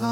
Kita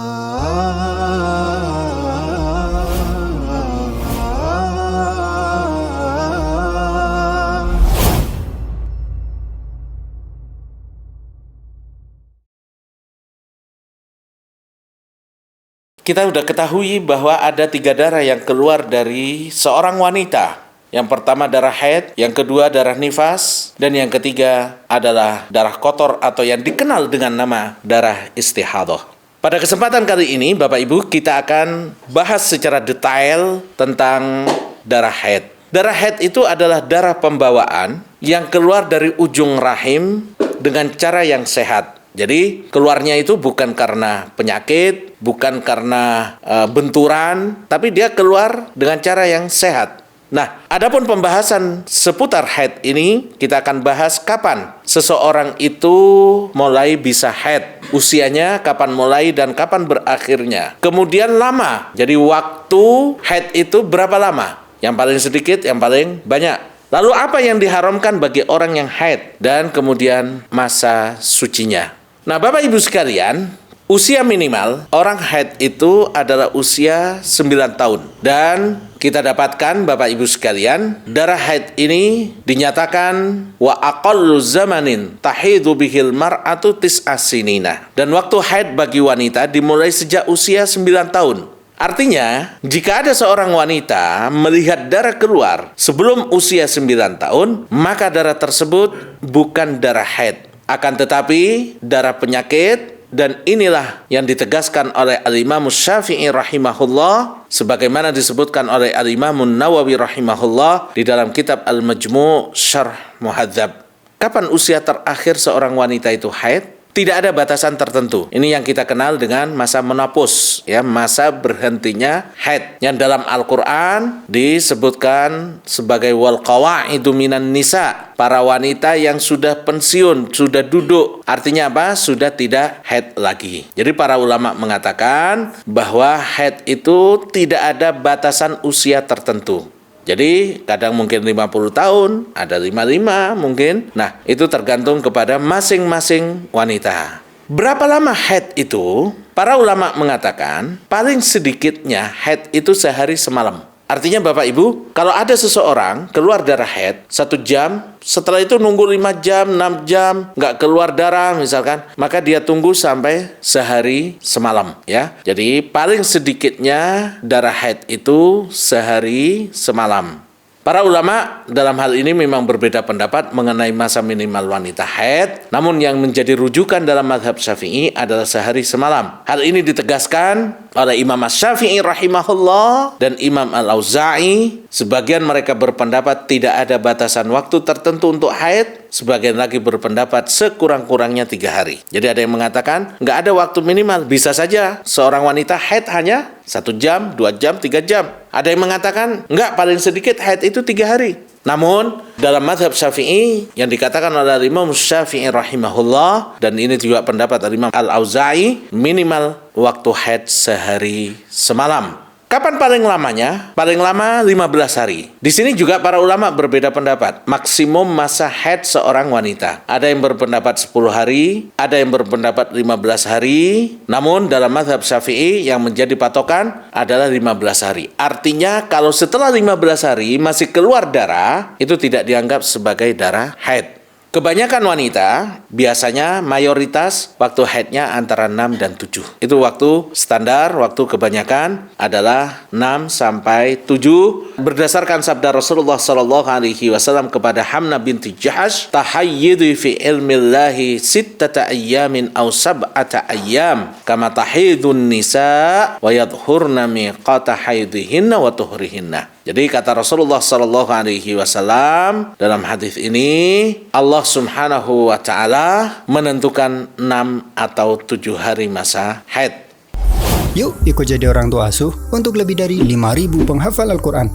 sudah ketahui bahwa ada 3 darah yang keluar dari seorang wanita. Yang pertama darah haid, yang kedua darah nifas, dan yang ketiga adalah darah kotor atau yang dikenal dengan nama darah istihadah. Pada kesempatan kali ini, Bapak Ibu, kita akan bahas secara detail tentang darah haid. Darah haid itu adalah darah pembawaan yang keluar dari ujung rahim dengan cara yang sehat. Jadi keluarnya itu bukan karena penyakit, bukan karena benturan, tapi dia keluar dengan cara yang sehat. Nah, adapun pembahasan seputar haid ini, kita akan bahas kapan seseorang itu mulai bisa haid, usianya kapan mulai dan kapan berakhirnya. Kemudian lama, jadi waktu haid itu berapa lama? Yang paling sedikit, yang paling banyak. Lalu apa yang diharamkan bagi orang yang haid? Dan kemudian masa sucinya. Nah, Bapak Ibu sekalian, usia minimal orang haid itu adalah usia 9 tahun. Dan kita dapatkan, Bapak Ibu sekalian, darah haid ini dinyatakan wa aqallu zamanin tahidu bihil mar'atu tis'a sinina. Dan waktu haid bagi wanita dimulai sejak usia 9 tahun. Artinya, jika ada seorang wanita melihat darah keluar sebelum usia 9 tahun, maka darah tersebut bukan darah haid. Akan tetapi darah penyakit, dan inilah yang ditegaskan oleh Al-Imam Syafi'i rahimahullah sebagaimana disebutkan oleh Al-Imam Nawawi rahimahullah di dalam kitab Al-Majmu' Syarh Muhadzab. Kapan usia terakhir seorang wanita itu haid? Tidak ada batasan tertentu. Ini yang kita kenal dengan masa menopause, ya, masa berhentinya haid. Yang dalam Al-Qur'an disebutkan sebagai wal qawaidu minan nisa, para wanita yang sudah pensiun, sudah duduk. Artinya apa? Sudah tidak haid lagi. Jadi para ulama mengatakan bahwa haid itu tidak ada batasan usia tertentu. Jadi kadang mungkin 50 tahun, ada 55 mungkin. Nah, itu tergantung kepada masing-masing wanita. Berapa lama haid itu? Para ulama mengatakan paling sedikitnya haid itu sehari semalam. Artinya Bapak Ibu, kalau ada seseorang keluar darah haid 1 jam, setelah itu nunggu 5 jam, 6 jam, nggak keluar darah misalkan, maka dia tunggu sampai sehari semalam, ya. Jadi paling sedikitnya darah haid itu sehari semalam. Para ulama dalam hal ini memang berbeda pendapat mengenai masa minimal wanita haid, namun yang menjadi rujukan dalam mazhab Syafi'i adalah sehari semalam. Hal ini ditegaskan oleh Imam Syafi'i rahimahullah dan Imam Al-Auza'i. Sebagian mereka berpendapat tidak ada batasan waktu tertentu untuk haid, sebagian lagi berpendapat sekurang-kurangnya 3 hari. Jadi ada yang mengatakan nggak ada waktu minimal, bisa saja seorang wanita haid hanya 1 jam, 2 jam, 3 jam. Ada yang mengatakan enggak, paling sedikit haid itu 3 hari. Namun dalam mazhab Syafi'i yang dikatakan oleh Imam Syafi'i rahimahullah, dan ini juga pendapat dari Imam Al-Auza'i, minimal waktu haid sehari semalam. Kapan paling lamanya? Paling lama 15 hari. Di sini juga para ulama berbeda pendapat. Maksimum masa haid seorang wanita. Ada yang berpendapat 10 hari, ada yang berpendapat 15 hari. Namun dalam mazhab Syafi'i yang menjadi patokan adalah 15 hari. Artinya kalau setelah 15 hari masih keluar darah, itu tidak dianggap sebagai darah haid. Kebanyakan wanita biasanya mayoritas waktu haidnya antara 6 dan 7. Itu waktu standar, waktu kebanyakan adalah 6 sampai 7. Berdasarkan sabda Rasulullah SAW kepada Hamna binti Jahash, "Tahayyidu fi ilmillahi sittata ayyamin aw sab'ata ayyam kama tahidun nisa wa yadhurna miqata haidihinna wa tuhrihinna." Jadi kata Rasulullah SAW dalam hadis ini, Allah Subhanahu wa Ta'ala menentukan 6 atau 7 hari masa haid. Yuk ikut jadi orang tua asuh untuk lebih dari 5.000 penghafal Al-Quran.